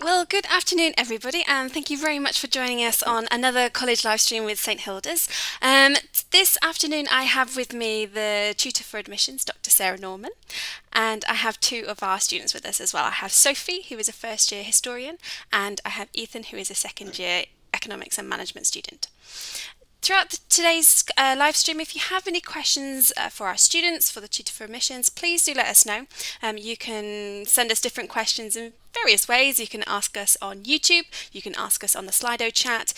Great. Well, good afternoon, everybody, and thank you very much for joining us on another college live stream with St Hildas. This afternoon, I have with me the tutor for admissions, Dr. Sarah Norman, and I have two of our students with us as well. I have Sophie, who is a first year historian, and I have Ethan, who is a second year economics and management student. Throughout today's live stream, if you have any questions for our students, for the Tutor for Admissions, please do let us know. You can send us different questions in various ways. You can ask us on YouTube, you can ask us on the Slido chat.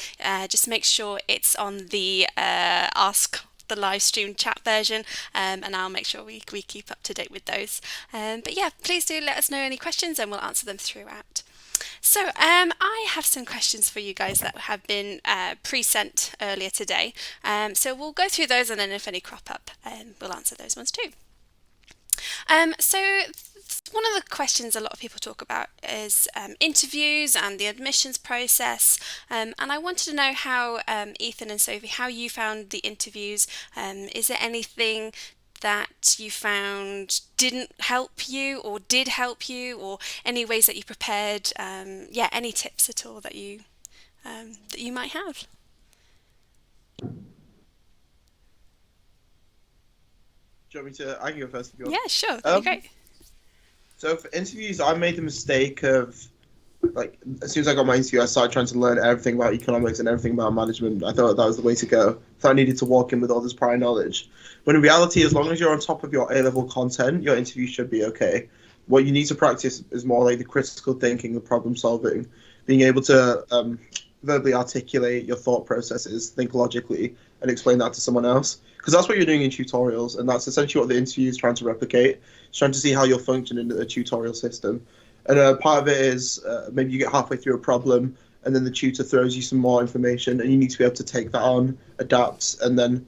Just make sure it's on the Ask the live stream chat version, and I'll make sure we keep up to date with those. But yeah, please do let us know any questions and we'll answer them throughout. So I have some questions for you guys that have been pre-sent earlier today. So we'll go through those, and then if any crop up, we'll answer those ones too. So one of the questions a lot of people talk about is interviews and the admissions process. And I wanted to know how, Ethan and Sophie, how you found the interviews. Is there anything that you found didn't help you or did help you, or any ways that you prepared? Yeah, any tips at all that you might have? Do you want me to? I can go first if you want. Yeah, sure. That'd be great. So for interviews, I made the mistake of, like, as soon as I got my interview, I started trying to learn everything about economics and everything about management. I thought that was the way to go. So I needed to walk in with all this prior knowledge. When in reality, as long as you're on top of your A-level content, your interview should be okay. What you need to practice is more like the critical thinking, the problem solving, being able to verbally articulate your thought processes, think logically, and explain that to someone else. Because that's what you're doing in tutorials, and that's essentially what the interview is trying to replicate. It's trying to see how you'll function in a tutorial system. And part of it is maybe you get halfway through a problem, and then the tutor throws you some more information, and you need to be able to take that on, adapt, and then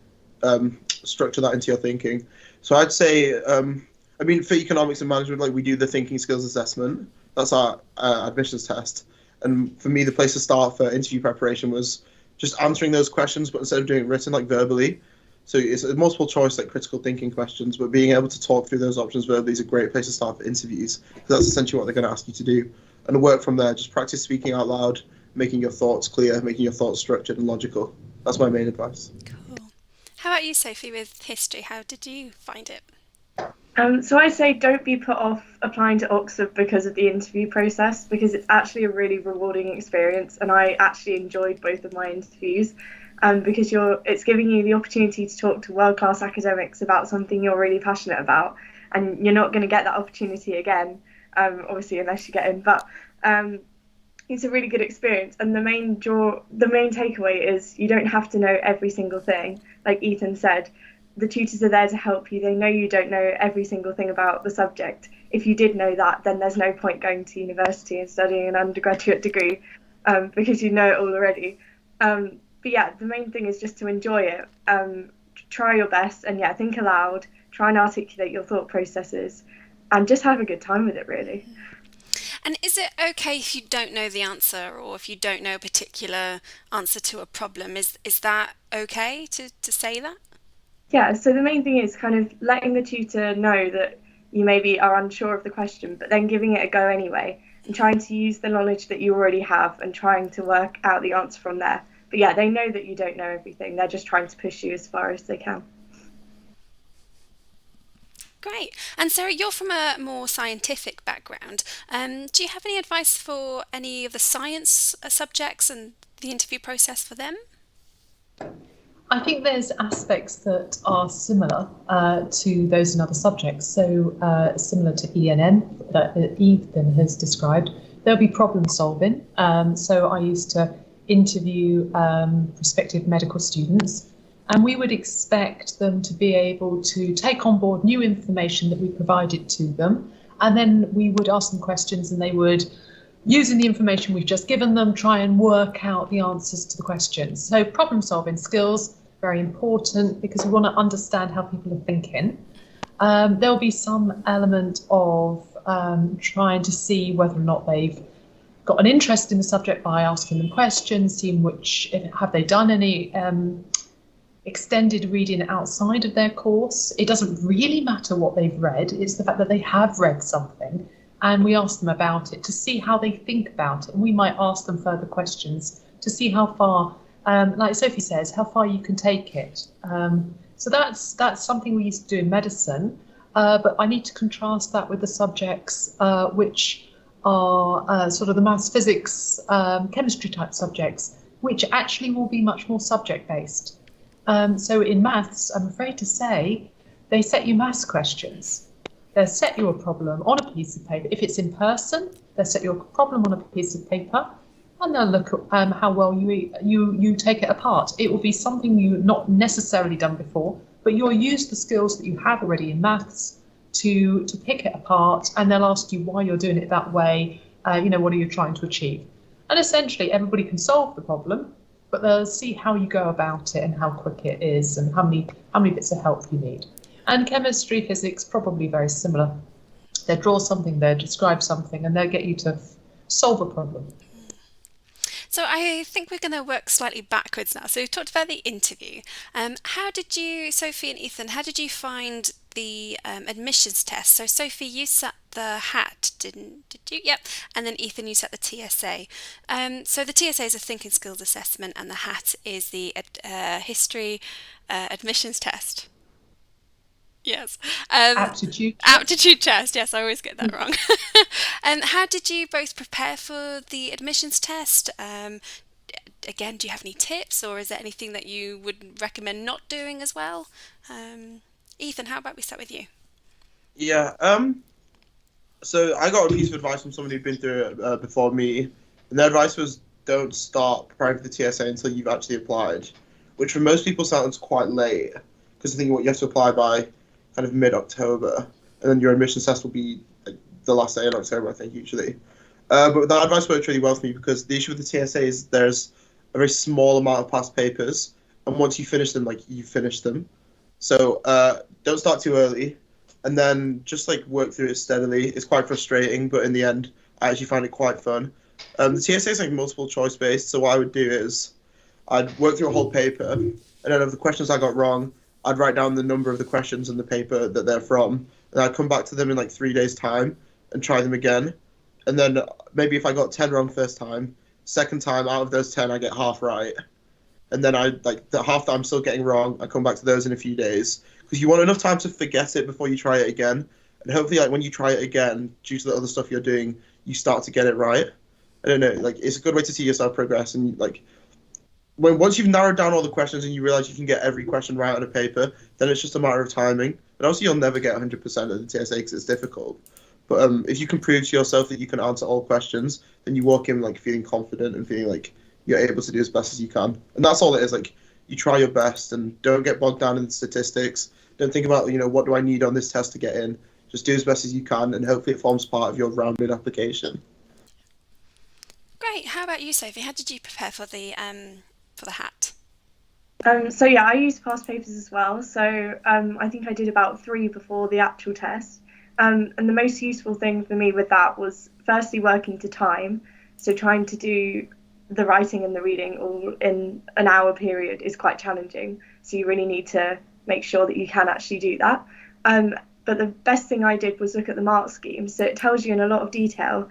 structure that into your thinking. So I'd say, I mean, for economics and management, like, we do the thinking skills assessment. That's our admissions test. And for me, the place to start for interview preparation was just answering those questions, but instead of doing it written, like, verbally. So it's a multiple choice, like, critical thinking questions, but being able to talk through those options verbally is a great place to start for interviews, because that's essentially what they're going to ask you to do. And work from there. Just practice speaking out loud, making your thoughts clear, making your thoughts structured and logical. That's my main advice. Cool. How about you, Sophie, with history? How did you find it? So I say don't be put off applying to Oxford because of the interview process, because it's actually a really rewarding experience, and I actually enjoyed both of my interviews. Because it's giving you the opportunity to talk to world-class academics about something you're really passionate about, and you're not going to get that opportunity again, obviously, unless you get in. But it's a really good experience, and the main takeaway is you don't have to know every single thing. Like Ethan said, the tutors are there to help you. They know you don't know every single thing about the subject. If you did know that, then there's no point going to university and studying an undergraduate degree, because you know it all already. But yeah, the main thing is just to enjoy it. Try your best, and yeah, think aloud. Try and articulate your thought processes, and just have a good time with it, really. And is it okay if you don't know the answer, or if you don't know a particular answer to a problem? Is that okay to say that? Yeah, so the main thing is kind of letting the tutor know that you maybe are unsure of the question, but then giving it a go anyway, and trying to use the knowledge that you already have and trying to work out the answer from there. But yeah, they know that you don't know everything. They're just trying to push you as far as they can. Great. And Sarah, you're from a more scientific background. Do you have any advice for any of the science subjects and the interview process for them? I think there's aspects that are similar to those in other subjects. So similar to ENN that Ethan has described, there'll be problem solving. So I used to interview prospective medical students, and we would expect them to be able to take on board new information that we provided to them, and then we would ask them questions, and they would, using the information we've just given them, try and work out the answers to the questions. So problem solving skills, very important, because we want to understand how people are thinking. There'll be some element of trying to see whether or not they've got an interest in the subject by asking them questions, seeing have they done any extended reading outside of their course. It doesn't really matter what they've read, it's the fact that they have read something and we ask them about it to see how they think about it. And we might ask them further questions to see how far, like Sophie says, how far you can take it. So that's something we used to do in medicine, but I need to contrast that with the subjects which are sort of the maths, physics, chemistry type subjects, which actually will be much more subject based. So in maths, I'm afraid to say, they set you maths questions. They'll set you a problem on a piece of paper. If it's in person, they'll set you a problem on a piece of paper, and they'll look at how well you take it apart. It will be something you've not necessarily done before, but you'll use the skills that you have already in maths to pick it apart, and they'll ask you why you're doing it that way. What are you trying to achieve? And essentially, everybody can solve the problem, but they'll see how you go about it and how quick it is and how many bits of help you need. And chemistry, physics, probably very similar. They draw something, they describe something, and they'll get you to solve a problem. So I think we're going to work slightly backwards now. So we've talked about the interview. How did you, Sophie and Ethan, how did you find the admissions test? So Sophie, you sat the HAT, did you? Yep. And then Ethan, you sat the TSA. So the TSA is a thinking skills assessment, and the HAT is the history admissions test. Yes. Aptitude test. Yes, I always get that wrong. How did you both prepare for the admissions test? Again, do you have any tips, or is there anything that you would recommend not doing as well? Ethan, how about we start with you? Yeah. So I got a piece of advice from somebody who'd been through it before me, and their advice was don't start preparing for the TSA until you've actually applied, which for most people sounds quite late, because I think what you have to apply by kind of mid-October, and then your admissions test will be like the last day in October, I think, usually. But that advice worked really well for me, because the issue with the TSA is there's a very small amount of past papers, and once you finish them, you finish them. So don't start too early, and then just work through it steadily. It's quite frustrating, but in the end, I actually find it quite fun. The TSA is multiple choice based, so what I would do is I'd work through a whole paper, and then of the questions I got wrong, I'd write down the number of the questions in the paper that they're from, and I'd come back to them in 3 days' time and try them again. And then maybe if I got 10 wrong first time, second time out of those 10 I get half right. And then the half that I'm still getting wrong, I come back to those in a few days. Because you want enough time to forget it before you try it again. And hopefully when you try it again, due to the other stuff you're doing, you start to get it right. I don't know, it's a good way to see yourself progress. And once you've narrowed down all the questions and you realize you can get every question right on a paper, then it's just a matter of timing. And obviously you'll never get 100% of the TSA because it's difficult. But if you can prove to yourself that you can answer all questions, then you walk in feeling confident and feeling you're able to do as best as you can. And that's all it is. You try your best and don't get bogged down in the statistics. Don't think about, what do I need on this test to get in. Just do as best as you can, and hopefully it forms part of your rounded application. Great. How about you, Sophie? How did you prepare for the HAT? So yeah, I used past papers as well. So I think I did about 3 before the actual test. And the most useful thing for me with that was firstly working to time. So trying to do the writing and the reading all in an hour period is quite challenging. So you really need to make sure that you can actually do that. But the best thing I did was look at the mark scheme. So it tells you in a lot of detail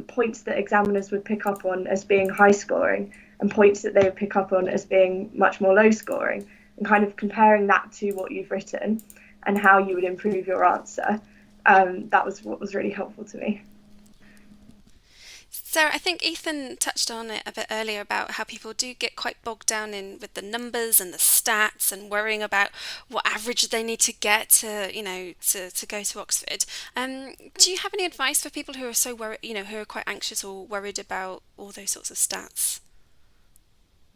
points that examiners would pick up on as being high scoring and points that they would pick up on as being much more low scoring, and kind of comparing that to what you've written and how you would improve your answer. That was what was really helpful to me. So I think Ethan touched on it a bit earlier about how people do get quite bogged down in with the numbers and the stats and worrying about what average they need to get to go to Oxford. Do you have any advice for people who are so worried, who are quite anxious or worried about all those sorts of stats?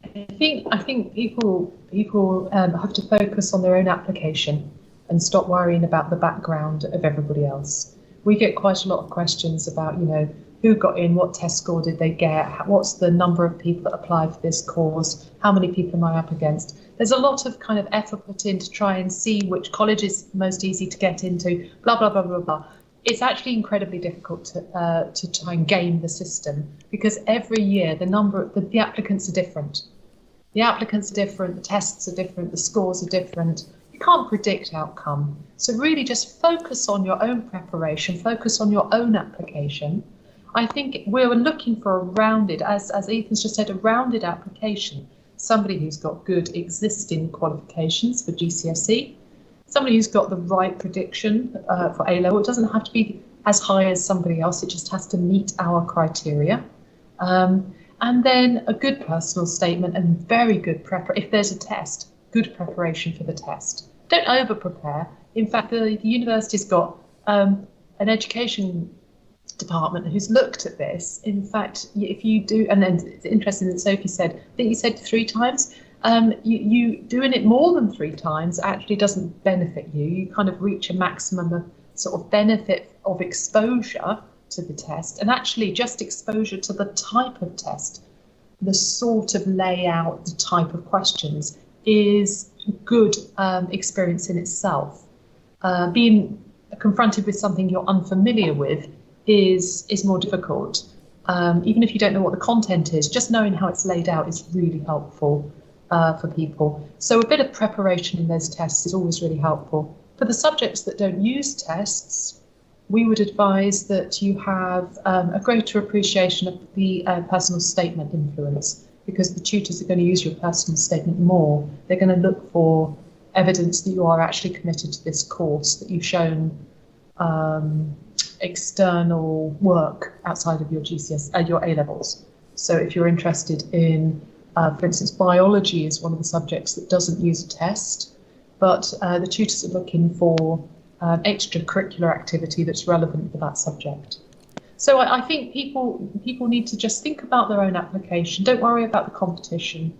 I think people have to focus on their own application and stop worrying about the background of everybody else. We get quite a lot of questions about, who got in, what test score did they get, what's the number of people that applied for this course, how many people am I up against. There's a lot of kind of effort put in to try and see which college is most easy to get into, blah, blah, blah, blah, blah. It's actually incredibly difficult to try and game the system, because every year the applicants are different. The applicants are different, the tests are different, the scores are different. You can't predict outcome. So really just focus on your own preparation, focus on your own application. I think we're looking for a rounded, as Ethan's just said, a rounded application. Somebody who's got good existing qualifications for GCSE, somebody who's got the right prediction for A-level. It doesn't have to be as high as somebody else, it just has to meet our criteria. And then a good personal statement and very good if there's a test, good preparation for the test. Don't over-prepare. In fact, the university's got an education department who's looked at this. In fact, if you do, and then it's interesting that Sophie said, I think you said 3 times, you doing it more than 3 times actually doesn't benefit you. You kind of reach a maximum of sort of benefit of exposure to the test, and actually just exposure to the type of test, the sort of layout, the type of questions is good experience in itself. Being confronted with something you're unfamiliar with is more difficult. Even if you don't know what the content is, just knowing how it's laid out is really helpful for people. So a bit of preparation in those tests is always really helpful. For the subjects that don't use tests, we would advise that you have a greater appreciation of the personal statement influence, because the tutors are going to use your personal statement more. They're going to look for evidence that you are actually committed to this course, that you've shown external work outside of your your A-levels. So if you're interested in, for instance, biology is one of the subjects that doesn't use a test, but the tutors are looking for extracurricular activity that's relevant for that subject. So I think people need to just think about their own application. Don't worry about the competition.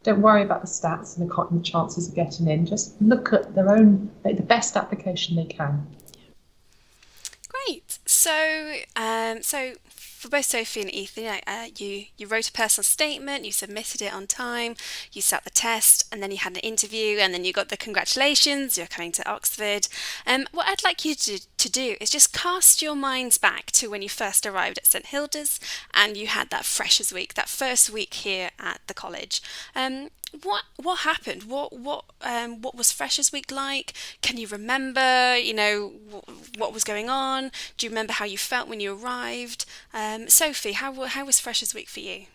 Don't worry about the stats and the chances of getting in. Just look at their own, make the best application they can. Great. So for both Sophie and Ethan, you wrote a personal statement, you submitted it on time, you sat the test, and then you had an interview, and then you got the congratulations, you're coming to Oxford. What I'd like you to do is just cast your minds back to when you first arrived at St Hildas and you had that Freshers' Week, that first week here at the college. What happened? What was Freshers' Week like? Can you remember, what was going on? Do you remember how you felt when you arrived? Sophie, how was Freshers' Week for you?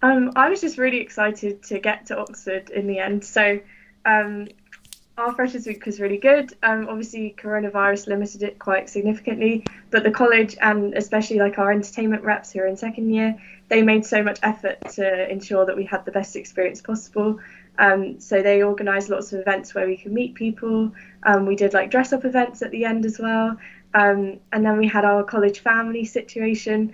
I was just really excited to get to Oxford in the end. So our Freshers' Week was really good. Obviously, coronavirus limited it quite significantly, but the college, and especially like our entertainment reps who are in second year, they made so much effort to ensure that we had the best experience possible. So they organised lots of events where we could meet people. We did like dress up events at the end as well. And then we had our college family situation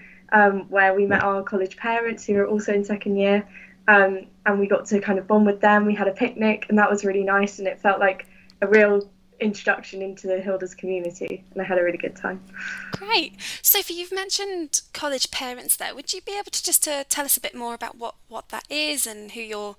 where we met our college parents who were also in second year. And we got to kind of bond with them. We had a picnic, and that was really nice, and it felt like a real introduction into the Hildas community, and I had a really good time. Great. Sophie, you've mentioned college parents there. Would you be able to just tell us a bit more about what that is and who your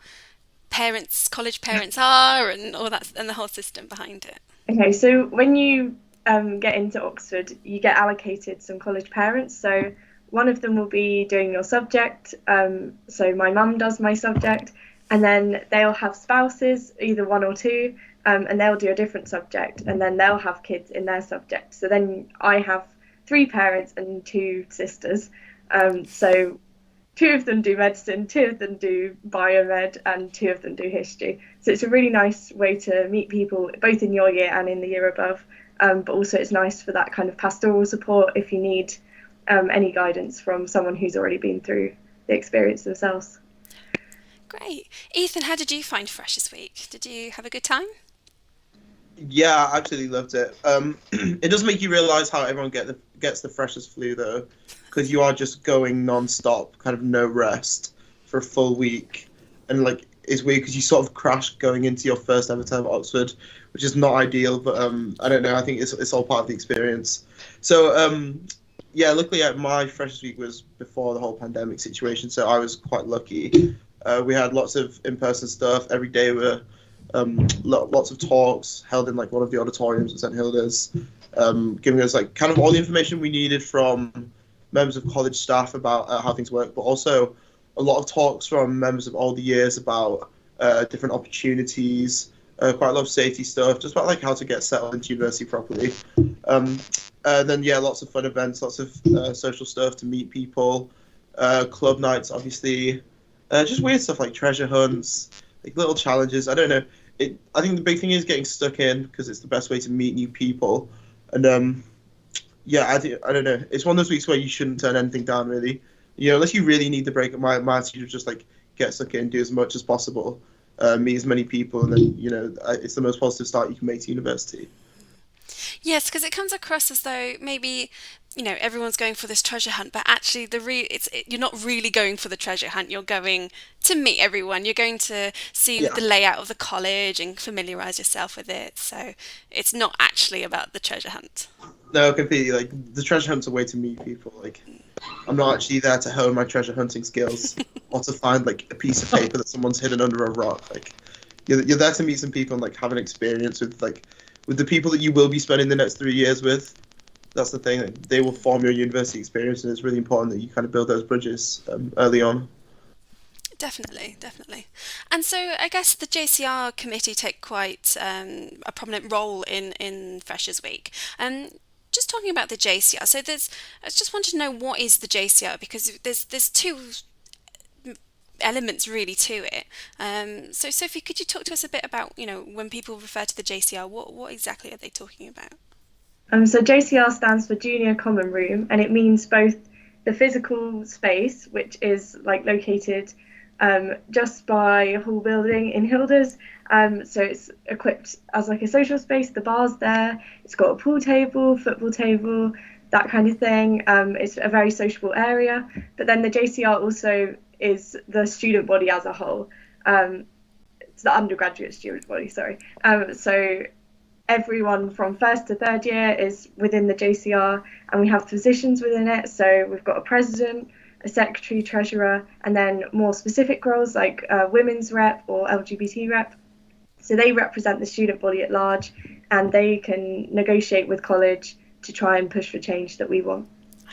college parents are, and all that, and the whole system behind it? Okay, so when you get into Oxford, you get allocated some college parents. So one of them will be doing your subject. So my mum does my subject, and then they'll have spouses, either 1 or 2, and they'll do a different subject, and then they'll have kids in their subject. So then I have 3 parents and 2 sisters. So 2 of them do medicine, 2 of them do biomed, and 2 of them do history. So it's a really nice way to meet people, both in your year and in the year above. But also it's nice for that kind of pastoral support if you need any guidance from someone who's already been through the experience themselves. Great. Ethan, how did you find Freshers' Week? Did you have a good time? Yeah, I absolutely loved it. It does make you realise how everyone gets the freshers' flu, though, because you are just going non-stop, kind of no rest for a full week. And, like, it's weird because you sort of crash going into your first ever term at Oxford, which is not ideal, but I don't know, I think it's all part of the experience. So, yeah, luckily my Freshers' Week was before the whole pandemic situation, so I was quite lucky. We had lots of in-person stuff. Every day were lots of talks held in like one of the auditoriums at St Hildas, giving us like kind of all the information we needed from members of college staff about how things work, but also a lot of talks from members of all the years about different opportunities, quite a lot of safety stuff, just about like how to get settled into university properly. Then yeah, lots of fun events, lots of social stuff to meet people, club nights, obviously, just weird stuff like treasure hunts, like little challenges. I don't know. I think the big thing is getting stuck in because it's the best way to meet new people. And yeah, I don't know. It's one of those weeks where you shouldn't turn anything down, really. Unless you really need the break. My attitude is just like get stuck in, do as much as possible, meet as many people, and then it's the most positive start you can make to university. Yes, because it comes across as though maybe everyone's going for this treasure hunt, but actually you're not really going for the treasure hunt. You're going to meet everyone. You're going to see Yeah. the layout of the college and familiarize yourself with it. So it's not actually about the treasure hunt. No, completely. Like the treasure hunt's a way to meet people. Like I'm not actually there to hone my treasure hunting skills or to find like a piece of paper that someone's hidden under a rock. Like you're there to meet some people and like have an experience with the people that you will be spending the next 3 years with. That's the thing. Like, they will form your university experience, and it's really important that you kind of build those bridges early on. Definitely, definitely. And so I guess the JCR committee take quite a prominent role in Freshers Week. Just talking about the JCR, so I just want to know what is the JCR because there's two elements really to it. So Sophie, could you talk to us a bit about when people refer to the JCR, what exactly are they talking about? So JCR stands for Junior Common Room, and it means both the physical space, which is like located just by Hall Building in Hildas. So it's equipped as like a social space. The bar's there. It's got a pool table, football table, that kind of thing. It's a very sociable area. But then the JCR also is the student body as a whole. It's the undergraduate student body, sorry. So everyone from first to third year is within the JCR, and we have positions within it. So we've got a president, a secretary, treasurer, and then more specific roles like women's rep or LGBT rep. So they represent the student body at large, and they can negotiate with college to try and push for change that we want.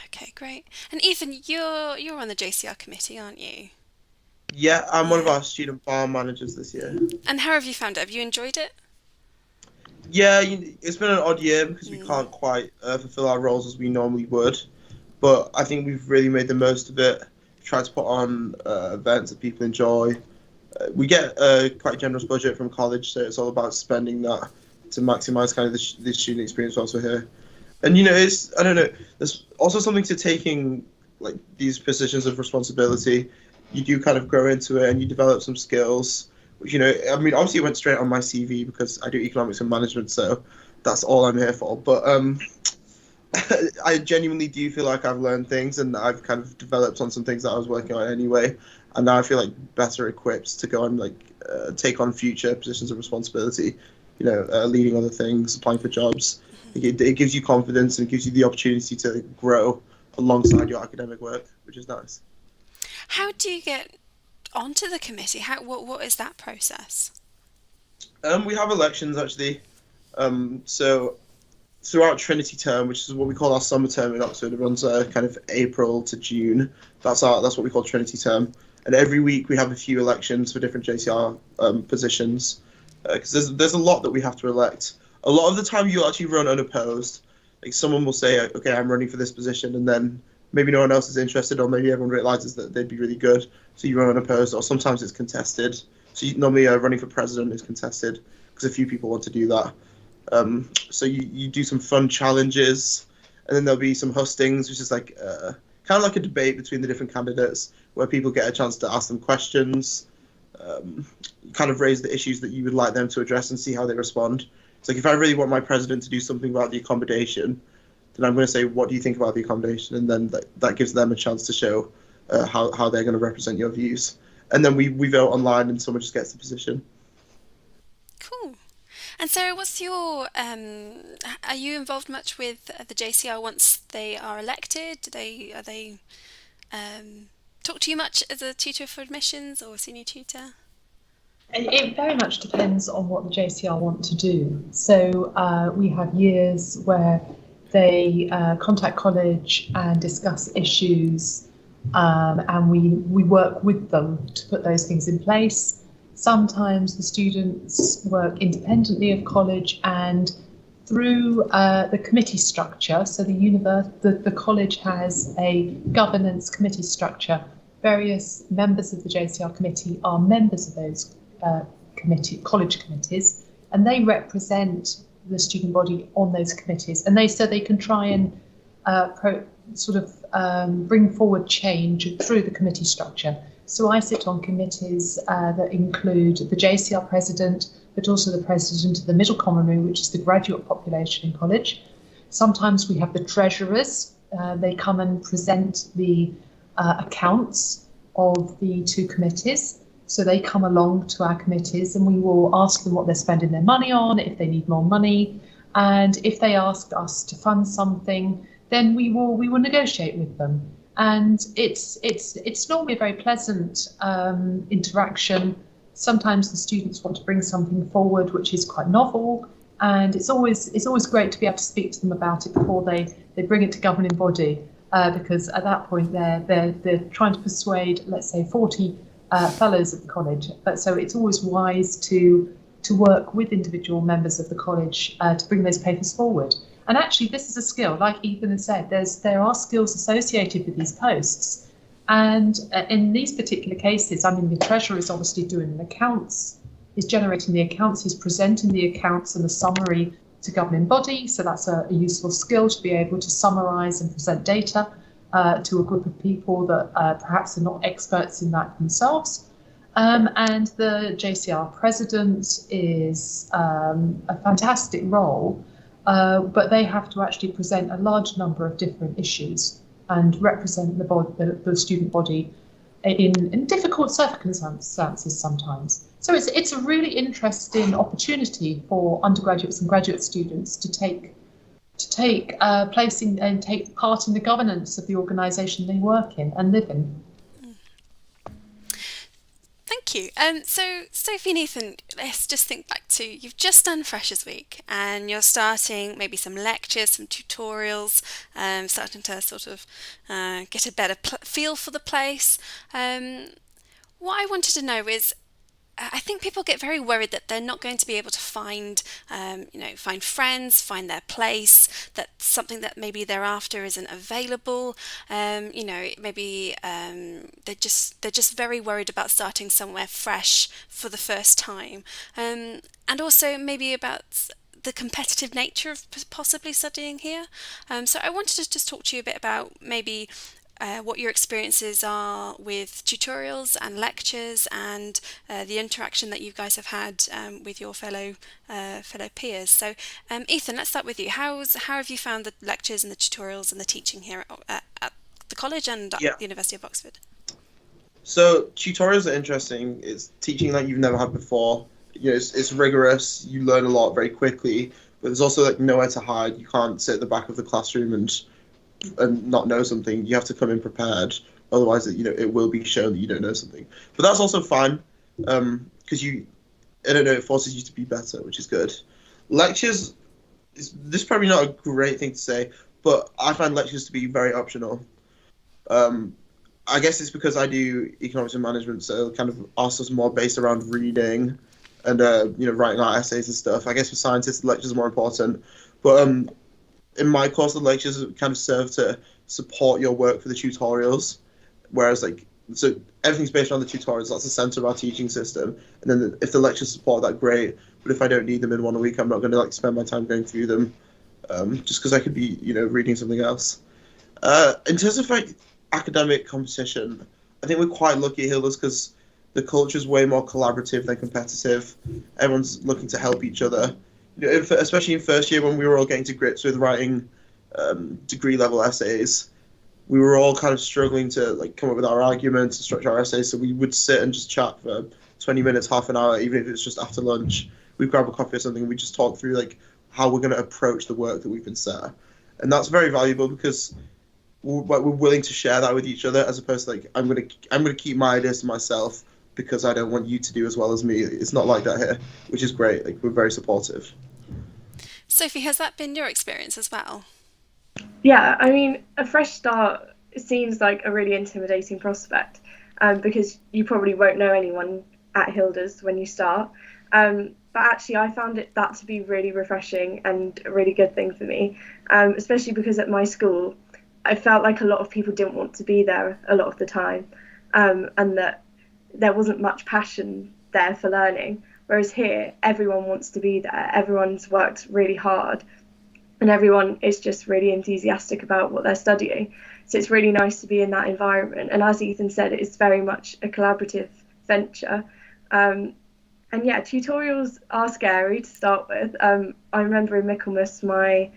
Okay, great. And Ethan, you're on the JCR committee, aren't you? Yeah, I'm one of our student bar managers this year. And how have you found it? Have you enjoyed it? Yeah, it's been an odd year because we can't quite fulfill our roles as we normally would. But I think we've really made the most of it. Tried to put on events that people enjoy. We get a quite generous budget from college, so it's all about spending that to maximise kind of the student experience also here. And I don't know. There's also something to taking like these positions of responsibility. You do kind of grow into it, and you develop some skills. Which, I mean, obviously it went straight on my CV because I do economics and management, so that's all I'm here for. But I genuinely do feel like I've learned things, and I've kind of developed on some things that I was working on anyway. And now I feel like better equipped to go and take on future positions of responsibility. Leading other things, applying for jobs. It gives you confidence and gives you the opportunity to grow alongside your academic work, which is nice. How do you get onto the committee? What is that process? We have elections actually. So throughout Trinity term, which is what we call our summer term in Oxford, it runs kind of April to June. That's what we call Trinity term. And every week we have a few elections for different JCR positions because there's a lot that we have to elect. A lot of the time you'll actually run unopposed. Like someone will say, okay, I'm running for this position, and then maybe no one else is interested, or maybe everyone realizes that they'd be really good, so you run unopposed, or sometimes it's contested. So normally running for president is contested because a few people want to do that. So you do some fun challenges, and then there'll be some hustings, which is like kind of like a debate between the different candidates where people get a chance to ask them questions, kind of raise the issues that you would like them to address and see how they respond. It's like if I really want my president to do something about the accommodation, then I'm going to say, what do you think about the accommodation? And then that gives them a chance to show how they're going to represent your views. And then we vote online and someone just gets the position. Cool. And Sarah, what's your, are you involved much with the JCR once they are elected? Are they talk to you much as a tutor for admissions or senior tutor? It very much depends on what the JCR want to do. So we have years where they contact college and discuss issues, and we work with them to put those things in place. Sometimes the students work independently of college and through the committee structure. So the college has a governance committee structure. Various members of the JCR committee are members of those college committees, and they represent the student body on those committees, and they can try and bring forward change through the committee structure. So I sit on committees that include the JCR president, but also the president of the Middle Common Room, which is the graduate population in college. Sometimes we have the treasurers. They come and present the accounts of the two committees. So they come along to our committees, and we will ask them what they're spending their money on, if they need more money. And if they ask us to fund something, then we will negotiate with them. And it's normally a very pleasant interaction. Sometimes the students want to bring something forward which is quite novel, and it's always great to be able to speak to them about it before they bring it to governing body, because at that point they're trying to persuade, let's say, 40 fellows of the college. But so it's always wise to work with individual members of the college to bring those papers forward. And actually, this is a skill, like Ethan has said, there are skills associated with these posts. And in these particular cases, I mean, the treasurer is obviously doing the accounts, he's generating the accounts, he's presenting the accounts and the summary to governing body. So that's a useful skill, to be able to summarise and present data to a group of people that perhaps are not experts in that themselves. And the JCR president is a fantastic role, but they have to actually present a large number of different issues and represent the student body in difficult circumstances sometimes. So it's a really interesting opportunity for undergraduates and graduate students to take place in and take part in the governance of the organisation they work in and live in. Thank you. So Sophie and Ethan, let's just think back to, you've just done Freshers Week and you're starting maybe some lectures, some tutorials, starting to sort of get a better feel for the place. What I wanted to know is, I think people get very worried that they're not going to be able to find friends, find their place, that something that maybe they're after isn't available. Maybe they're just very worried about starting somewhere fresh for the first time, and also maybe about the competitive nature of possibly studying here. So I wanted to just talk to you a bit about maybe what your experiences are with tutorials and lectures, and the interaction that you guys have had with your fellow peers. So, Ethan, let's start with you. How have you found the lectures and the tutorials and the teaching here at the college and at the University of Oxford? So tutorials are interesting. It's teaching like you've never had before. It's rigorous. You learn a lot very quickly, but there's also like nowhere to hide. You can't sit at the back of the classroom and not know something. You have to come in prepared, otherwise it will be shown that you don't know something. But that's also fine, because it forces you to be better, which is good. Lectures, this is probably not a great thing to say, but I find lectures to be very optional. I guess it's because I do economics and management, so kind of our stuff's more based around reading and writing our essays and stuff. I guess for scientists, the lectures are more important, but in my course, the lectures kind of serve to support your work for the tutorials, whereas so everything's based around the tutorials. That's the center of our teaching system. And then if the lectures support that, great. But if I don't need them in 1 week, I'm not going to spend my time going through them, just because I could be reading something else. In terms of academic competition, I think we're quite lucky at Hildas because the culture is way more collaborative than competitive. Everyone's looking to help each other. Especially in first year when we were all getting to grips with writing degree level essays, we were all kind of struggling to come up with our arguments and structure our essays. So we would sit and just chat for 20 minutes, half an hour, even if it's just after lunch. We'd grab a coffee or something and we just talk through how we're going to approach the work that we've been set. And that's very valuable because we're willing to share that with each other, as opposed to I'm going to keep my ideas to myself because I don't want you to do as well as me. It's not like that here, which is great. We're very supportive. Sophie, has that been your experience as well? Yeah, I mean, a fresh start seems like a really intimidating prospect, because you probably won't know anyone at Hilda's when you start. But actually, I found that to be really refreshing and a really good thing for me, especially because at my school, I felt like a lot of people didn't want to be there a lot of the time, and that there wasn't much passion there for learning. Whereas here, everyone wants to be there, everyone's worked really hard, and everyone is just really enthusiastic about what they're studying. So it's really nice to be in that environment. And as Ethan said, it's very much a collaborative venture. And yeah, tutorials are scary to start with. I remember in Michaelmas, my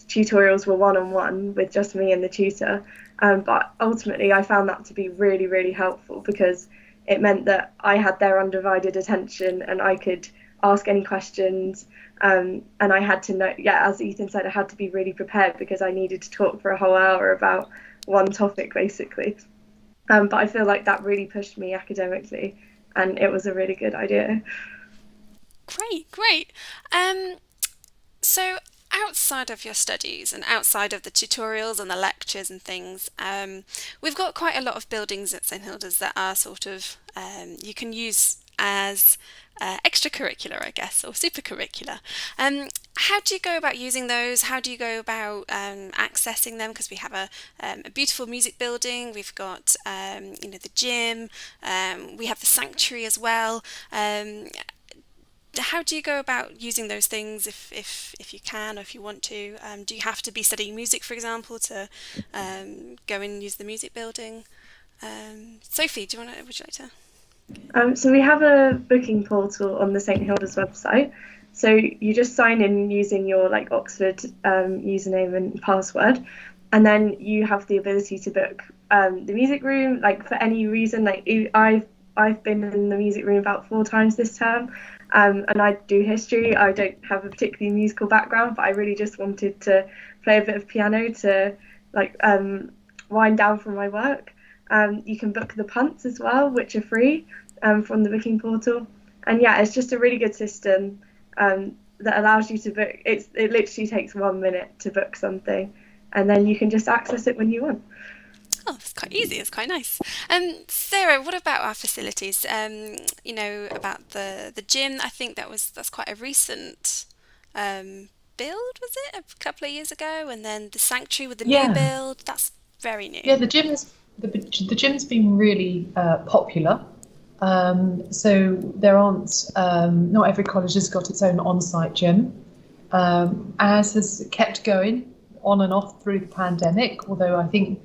tutorials were one-on-one with just me and the tutor. But ultimately, I found that to be really, really helpful because it meant that I had their undivided attention and I could ask any questions. And I had to know, yeah, as Ethan said, I had to be really prepared because I needed to talk for a whole hour about one topic, basically. But I feel like that really pushed me academically, and it was a really good idea. Great. So outside of your studies and outside of the tutorials and the lectures and things, we've got quite a lot of buildings at St Hilda's that are sort of you can use as extracurricular, I guess, or supercurricular. How do you go about using those? How do you go about accessing them? Because we have a beautiful music building. We've got the gym. We have the sanctuary as well. How do you go about using those things if you can or if you want to? Do you have to be studying music, for example, to go and use the music building? Sophie, would you like to? So we have a booking portal on the St Hilda's website. So you just sign in using your Oxford username and password, and then you have the ability to book the music room for any reason. I've been in the music room about 4 times this term, and I do history. I don't have a particularly musical background, but I really just wanted to play a bit of piano to wind down from my work. You can book the punts as well, which are free from the booking portal. And yeah, it's just a really good system that allows you to book. It literally takes 1 minute to book something, and then you can just access it when you want. Oh, it's quite easy. It's quite nice. Sarah, what about our facilities? About the gym. I think that's quite a recent build, was it? A couple of years ago, and then the sanctuary with the new Yeah. build. That's very new. Yeah, the gym's been really popular. So there aren't not every college has got its own on-site gym. Ours has kept going on and off through the pandemic, although I think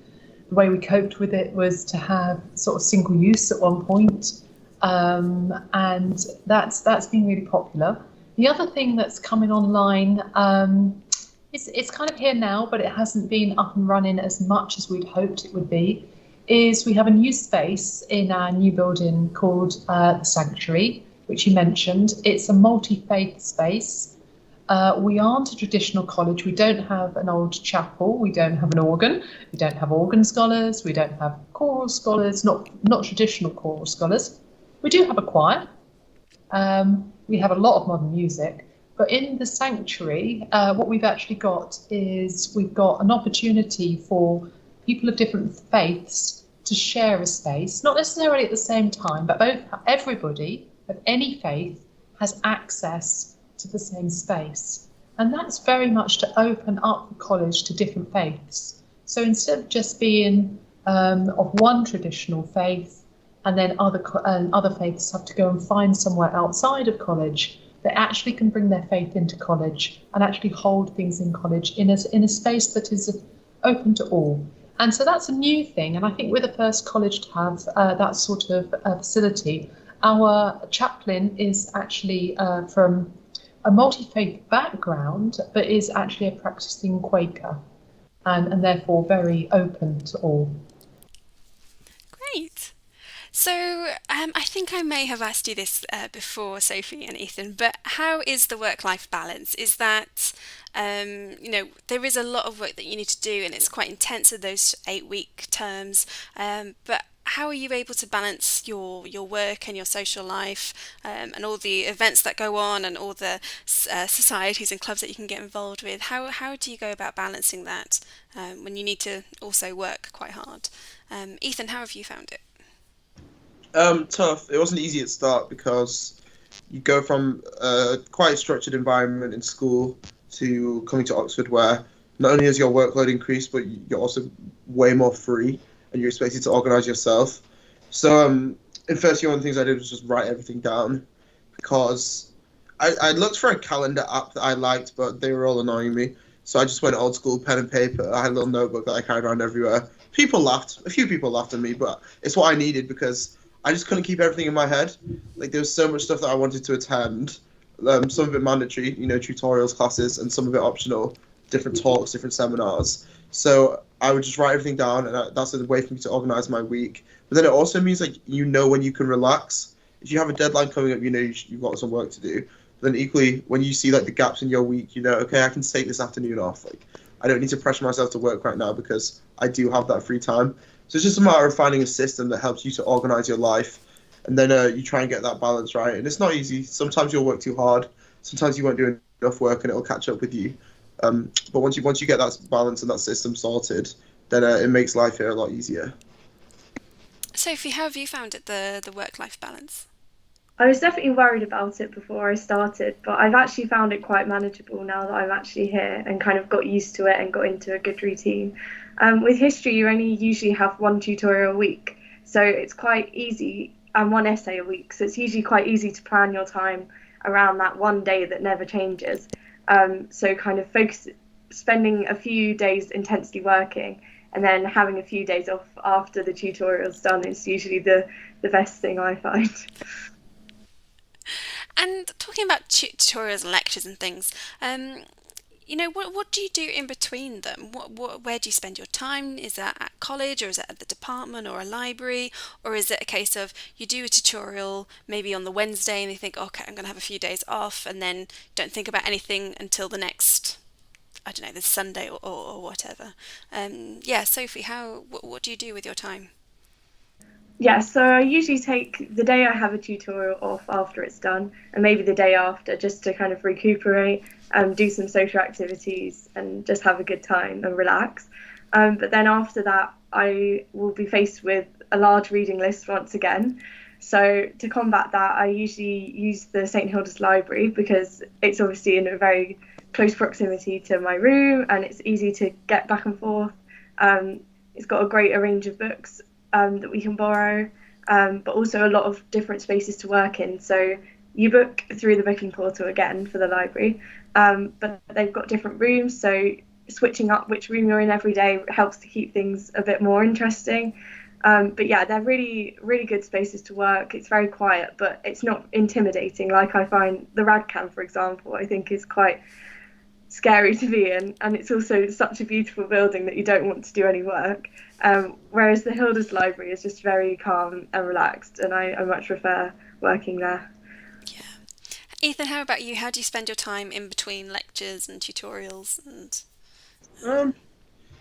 the way we coped with it was to have sort of single use at one point, and that's been really popular. The other thing that's coming online, it's kind of here now, but it hasn't been up and running as much as we'd hoped it would be, is we have a new space in our new building called the Sanctuary, which you mentioned. It's a multi-faith space. We aren't a traditional college. We don't have an old chapel. We don't have an organ. We don't have organ scholars. We don't have choral scholars, not traditional choral scholars. We do have a choir. We have a lot of modern music. But in the sanctuary, what we've actually got is we've got an opportunity for people of different faiths to share a space, not necessarily at the same time, but everybody of any faith has access to the same space. And that's very much to open up the college to different faiths. So instead of just being of one traditional faith and then other faiths have to go and find somewhere outside of college, they actually can bring their faith into college and actually hold things in college in a space that is open to all. And so that's a new thing. And I think we're the first college to have that sort of facility. Our chaplain is actually from a multi-faith background, but is actually a practicing Quaker and therefore very open to all. Great. So I think I may have asked you this before, Sophie and Ethan, but how is the work-life balance? Is that, there is a lot of work that you need to do and it's quite intense in those 8-week terms, but how are you able to balance your work and your social life and all the events that go on and all the societies and clubs that you can get involved with? How do you go about balancing that when you need to also work quite hard? Ethan, how have you found it? Tough. It wasn't easy at start because you go from a quite structured environment in school to coming to Oxford, where not only has your workload increased, but you're also way more free and you're expected to organise yourself. So, in first year, one of the things I did was just write everything down because I looked for a calendar app that I liked, but they were all annoying me. So I just went old school, pen and paper. I had a little notebook that I carried around everywhere. People laughed. A few people laughed at me, but it's what I needed because I just couldn't keep everything in my head. Like there was so much stuff that I wanted to attend. Some of it mandatory, tutorials, classes, and some of it optional, different talks, different seminars. So I would just write everything down, and that's a way for me to organize my week. But then it also means like when you can relax. If you have a deadline coming up, you've got some work to do. But then equally, when you see like the gaps in your week, okay, I can take this afternoon off. Like I don't need to pressure myself to work right now because I do have that free time. So it's just a matter of finding a system that helps you to organize your life, and then you try and get that balance right. And it's not easy. Sometimes you'll work too hard. Sometimes you won't do enough work, and it'll catch up with you. But once you get that balance and that system sorted, then it makes life here a lot easier. Sophie, how have you found it, the work-life balance? I was definitely worried about it before I started, but I've actually found it quite manageable now that I'm actually here and kind of got used to it and got into a good routine. With history, you only usually have one tutorial a week, so it's quite easy, and one essay a week, so it's usually quite easy to plan your time around that one day that never changes. So kind of spending a few days intensely working and then having a few days off after the tutorial's done is usually the best thing I find. And talking about tutorials and lectures and things, what do you do in between them? Where do you spend your time? Is that at college, or is it at the department or a library, or is it a case of you do a tutorial maybe on the Wednesday and you think, okay, I'm going to have a few days off, and then don't think about anything until the next, I don't know, this Sunday or whatever. Yeah, Sophie, what do you do with your time? Yeah, so I usually take the day I have a tutorial off after it's done, and maybe the day after, just to kind of recuperate, do some social activities, and just have a good time and relax. But then after that, I will be faced with a large reading list once again. So to combat that, I usually use the St Hildas library because it's obviously in a very close proximity to my room, and it's easy to get back and forth. It's got a great range of books that we can borrow, but also a lot of different spaces to work in. So you book through the booking portal again for the library, but they've got different rooms, so switching up which room you're in every day helps to keep things a bit more interesting. But yeah, they're really, really good spaces to work. It's very quiet, but it's not intimidating. Like I find the Radcam, for example, I think is quite scary to be in, and it's also such a beautiful building that you don't want to do any work. Whereas the Hilda's library is just very calm and relaxed, and I much prefer working there. Yeah. Ethan, how about you? How do you spend your time in between lectures and tutorials? And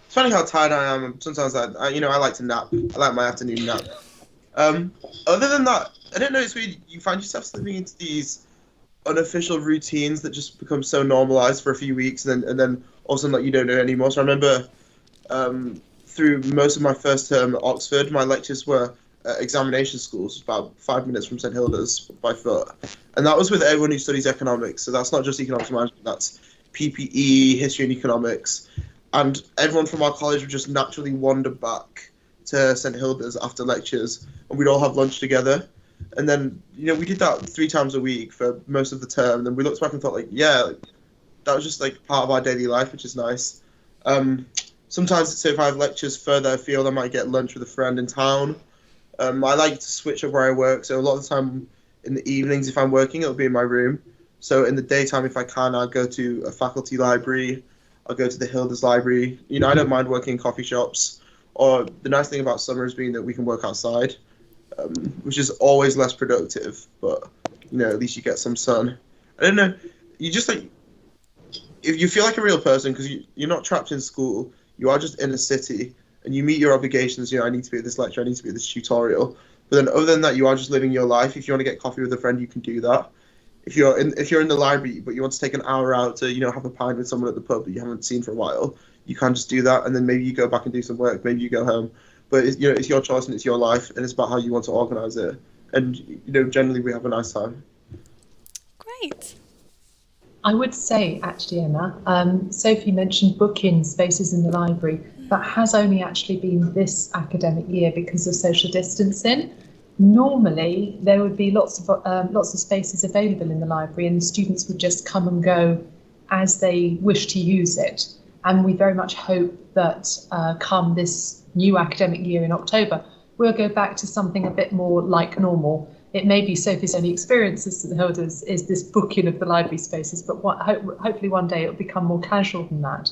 It's funny how tired I am. And sometimes I like to nap. I like my afternoon nap. Other than that, I don't know. It's weird. You find yourself slipping into these unofficial routines that just become so normalized for a few weeks, and then all of a sudden like you don't know anymore. So I remember through most of my first term at Oxford, my lectures were at examination schools, about 5 minutes from St Hildas by foot, and that was with everyone who studies economics. So that's not just economics management; that's PPE, history, and economics. And everyone from our college would just naturally wander back to St Hilda's after lectures, and we'd all have lunch together. And then, we did that 3 times a week for most of the term. And then we looked back and thought, that was just like part of our daily life, which is nice. Sometimes, so if I have lectures further afield, I might get lunch with a friend in town. I like to switch up where I work. So a lot of the time in the evenings, if I'm working, it'll be in my room. So in the daytime, if I can, I'll go to a faculty library. I'll go to the Hilda's library. I don't mind working in coffee shops. Or the nice thing about summer is being that we can work outside, which is always less productive, but at least you get some sun. I don't know. You just if you feel like a real person because you're not trapped in school. You are just in a city, and you meet your obligations. I need to be at this lecture. I need to be at this tutorial. But then, other than that, you are just living your life. If you want to get coffee with a friend, you can do that. If you're in the library, but you want to take an hour out to have a pint with someone at the pub that you haven't seen for a while, you can just do that, and then maybe you go back and do some work. Maybe you go home. but it's your choice and it's your life, and it's about how you want to organise it. And generally we have a nice time. Great. I would say, actually, Emma, Sophie mentioned booking spaces in the library. That has only actually been this academic year because of social distancing. Normally, there would be lots of spaces available in the library, and students would just come and go as they wish to use it. And we very much hope that come this new academic year in October, we'll go back to something a bit more like normal. It may be Sophie's only experience at St Hildas is this booking of the library spaces, but hopefully one day it'll become more casual than that.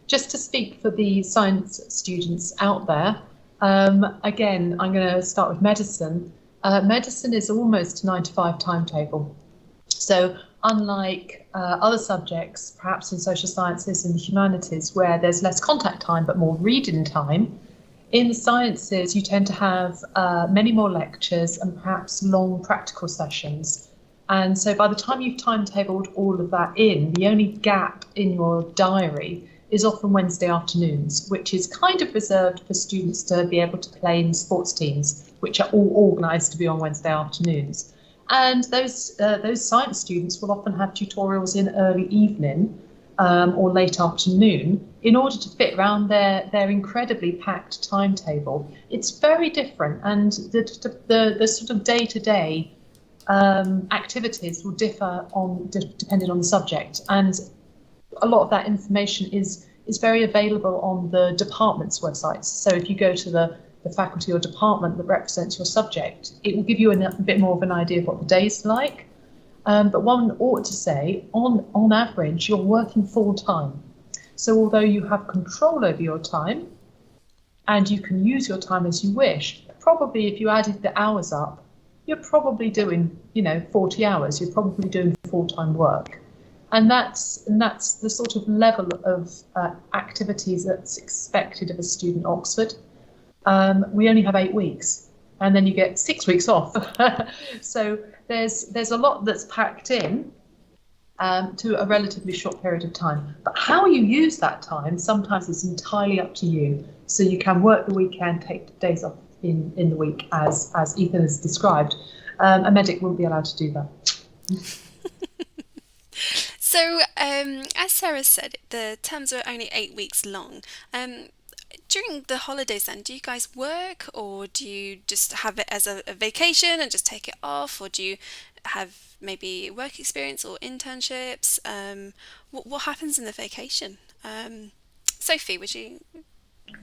Just to speak for the science students out there, again, I'm going to start with medicine. Medicine is almost a 9-to-5 timetable. So unlike other subjects, perhaps in social sciences and the humanities, where there's less contact time but more reading time, in the sciences, you tend to have many more lectures and perhaps long practical sessions. And so by the time you've timetabled all of that in, the only gap in your diary is often Wednesday afternoons, which is kind of reserved for students to be able to play in sports teams, which are all organised to be on Wednesday afternoons. And those science students will often have tutorials in early evening or late afternoon in order to fit around their incredibly packed timetable. It's very different, and the sort of day-to-day activities will differ depending on the subject, and a lot of that information is very available on the department's websites. So if you go to the faculty or department that represents your subject, it will give you a bit more of an idea of what the day's like. But one ought to say, on average, you're working full time. So although you have control over your time and you can use your time as you wish, probably if you added the hours up, you're probably doing, 40 hours. You're probably doing full-time work. And that's the sort of level of activities that's expected of a student at Oxford. We only have 8 weeks, and then you get 6 weeks off. So there's a lot that's packed in to a relatively short period of time. But how you use that time sometimes is entirely up to you. So you can work the weekend, take days off in the week, as Ethan has described. A medic wouldn't be allowed to do that. So, as Sarah said, the terms are only 8 weeks long. During the holidays then, do you guys work, or do you just have it as a vacation and just take it off, or do you have maybe work experience or internships? What happens in the vacation? Sophie, would you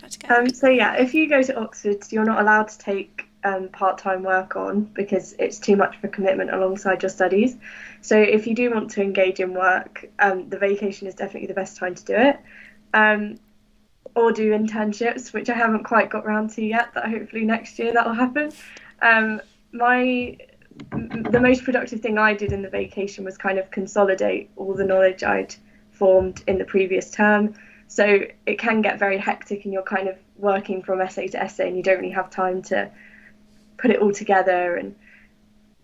like to go? So yeah, if you go to Oxford, you're not allowed to take part-time work on because it's too much of a commitment alongside your studies. So if you do want to engage in work, the vacation is definitely the best time to do it. Or do internships, which I haven't quite got round to yet, but hopefully next year that'll happen. The most productive thing I did in the vacation was kind of consolidate all the knowledge I'd formed in the previous term. So it can get very hectic and you're kind of working from essay to essay and you don't really have time to put it all together and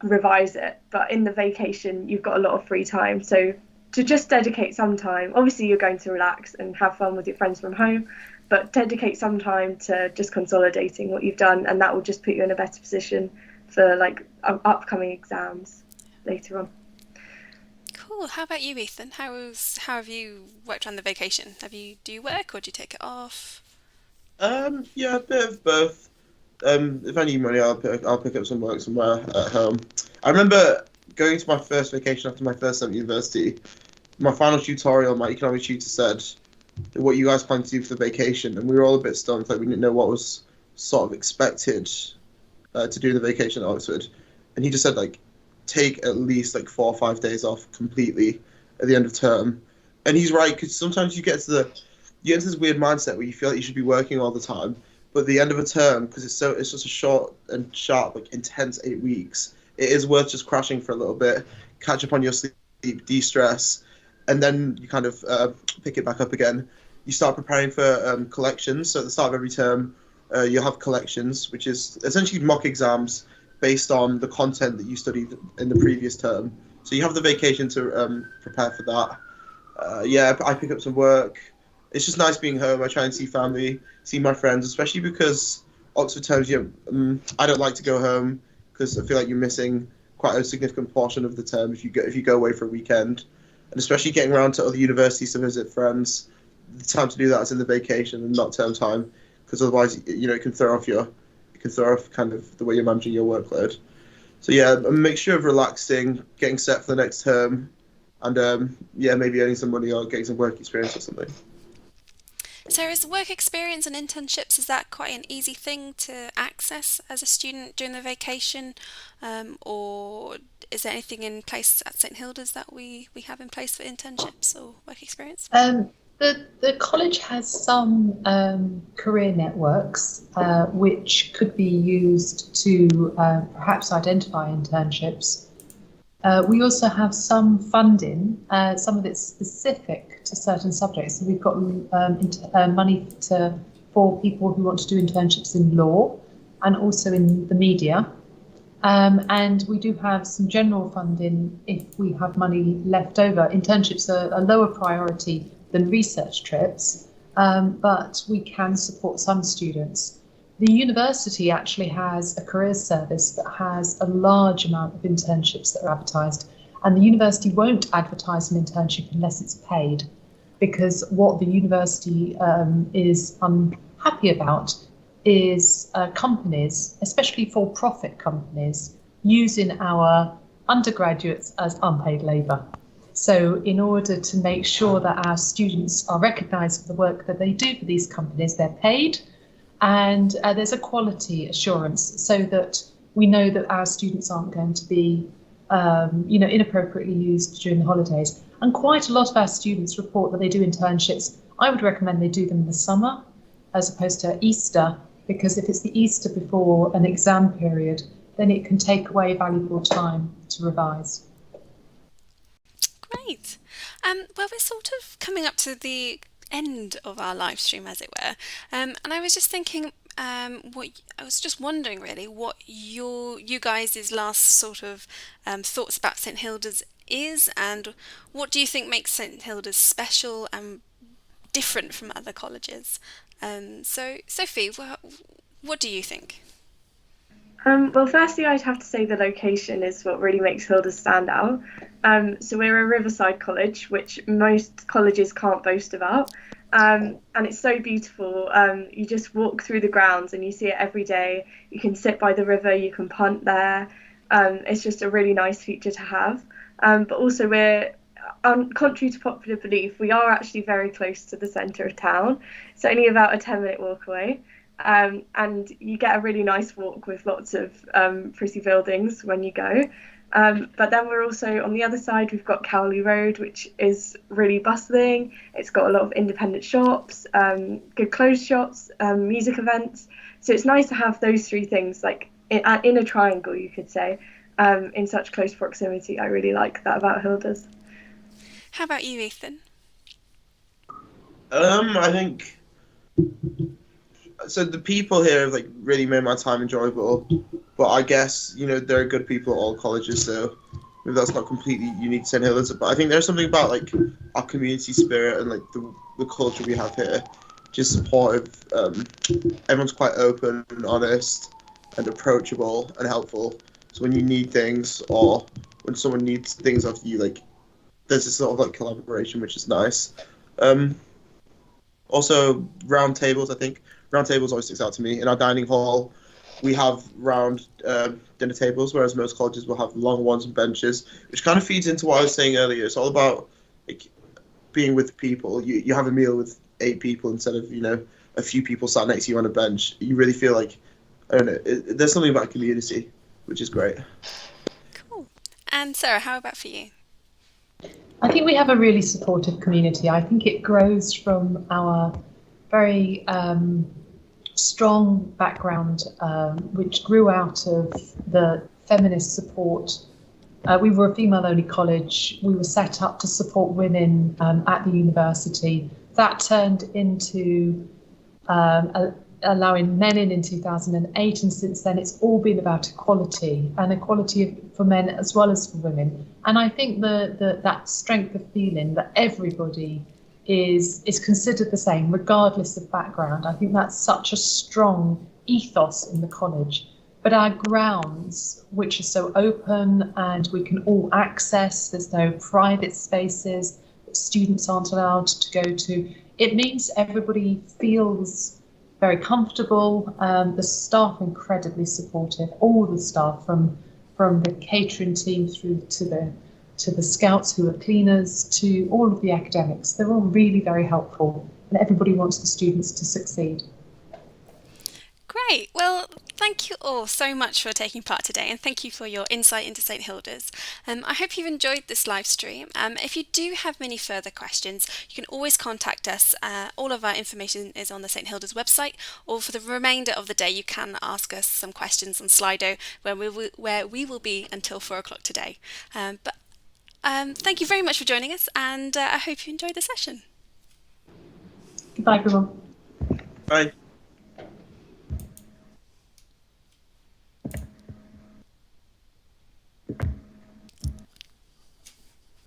revise it. But in the vacation, you've got a lot of free time. So to just dedicate some time, obviously you're going to relax and have fun with your friends from home, but dedicate some time to just consolidating what you've done, and that will just put you in a better position for like upcoming exams later on. Cool. How about you, Ethan? How have you worked on the vacation? Do you work or do you take it off? Yeah, a bit of both. If I need money, I'll pick up some work somewhere at home. I remember going to my first vacation after my first time at university. My final tutorial, my economics tutor said, "What you guys plan to do for the vacation?" And we were all a bit stumped, like we didn't know what was sort of expected to do in the vacation at Oxford. And he just said, like, take at least like 4 or 5 days off completely at the end of term. And he's right, because sometimes you get into this weird mindset where you feel like you should be working all the time, but at the end of a term, because it's just a short and sharp, like intense 8 weeks, it is worth just crashing for a little bit, catch up on your sleep, de-stress, and then you kind of pick it back up again. You start preparing for collections. So at the start of every term, you'll have collections, which is essentially mock exams based on the content that you studied in the previous term. So you have the vacation to prepare for that. I pick up some work. It's just nice being home. I try and see family, see my friends, especially because Oxford terms, I don't like to go home because I feel like you're missing quite a significant portion of the term if you go away for a weekend, and especially getting around to other universities to visit friends. The time to do that is in the vacation and not term time, because otherwise, it can throw off kind of the way you're managing your workload. So yeah, a mixture of relaxing, getting set for the next term, and maybe earning some money or getting some work experience or something. So is work experience and internships, is that quite an easy thing to access as a student during the vacation? Or is there anything in place at St Hilda's that we have in place for internships or work experience? The college has some career networks which could be used to perhaps identify internships. We also have some funding, some of it's specific to certain subjects. So we've got money for people who want to do internships in law and also in the media. And we do have some general funding if we have money left over. Internships are a lower priority than research trips, but we can support some students. The university actually has a careers service that has a large amount of internships that are advertised, and the university won't advertise an internship unless it's paid, because what the university is unhappy about is companies, especially for-profit companies, using our undergraduates as unpaid labour. So in order to make sure that our students are recognised for the work that they do for these companies, they're paid, and there's a quality assurance so that we know that our students aren't going to be inappropriately used during the holidays. And quite a lot of our students report that they do internships. I would recommend they do them in the summer as opposed to Easter, because if it's the Easter before an exam period, then it can take away valuable time to revise. Great. Well, we're sort of coming up to the end of our live stream, as it were. And I was just thinking, I was just wondering really what you guys' last sort of thoughts about St Hilda's is, and what do you think makes St Hilda's special and different from other colleges? So, Sophie, what do you think? Well, firstly, I'd have to say the location is what really makes Hilda's stand out. So we're a riverside college, which most colleges can't boast about. And it's so beautiful. You just walk through the grounds and you see it every day. You can sit by the river, you can punt there. It's just a really nice feature to have. But also contrary to popular belief, we are actually very close to the centre of town. It's only about a 10-minute walk away. And you get a really nice walk with lots of pretty buildings when you go. But then we're also on the other side, we've got Cowley Road, which is really bustling. It's got a lot of independent shops, good clothes shops, music events. So it's nice to have those three things like in a triangle, you could say, in such close proximity. I really like that about Hilda's. How about you, Ethan? I think so. The people here have really made my time enjoyable, but I guess there are good people at all colleges, so maybe that's not completely unique to St Hilda's. But I think there's something about our community spirit and the culture we have here, just supportive. Everyone's quite open and honest and approachable and helpful. So when you need things or when someone needs things of you, there's this sort of collaboration, which is nice. Also, round tables, I think. Round tables always sticks out to me. In our dining hall, we have round dinner tables, whereas most colleges will have long ones and benches, which kind of feeds into what I was saying earlier. It's all about being with people. You have a meal with 8 people instead of a few people sat next to you on a bench. You really feel I don't know. There's something about community, which is great. Cool. And Sarah, how about for you? I think we have a really supportive community. I think it grows from our very strong background, which grew out of the feminist support. We were a female-only college. We were set up to support women at the university. That turned into allowing men in 2008, and since then it's all been about equality, and equality for men as well as for women. And I think that strength of feeling that everybody is considered the same, regardless of background. I think that's such a strong ethos in the college. But our grounds, which are so open and we can all access, there's no private spaces that students aren't allowed to go to, it means everybody feels very comfortable. The staff incredibly supportive, all the staff from the catering team through to the scouts who are cleaners, to all of the academics. They're all really very helpful, and everybody wants the students to succeed. Great. Well, thank you all so much for taking part today, and thank you for your insight into St Hilda's. I hope you've enjoyed this live stream. If you do have any further questions, you can always contact us. All of our information is on the St Hilda's website, or for the remainder of the day, you can ask us some questions on Slido, where we will be until 4 o'clock today. Thank you very much for joining us, and I hope you enjoyed the session. Goodbye, everyone. Bye.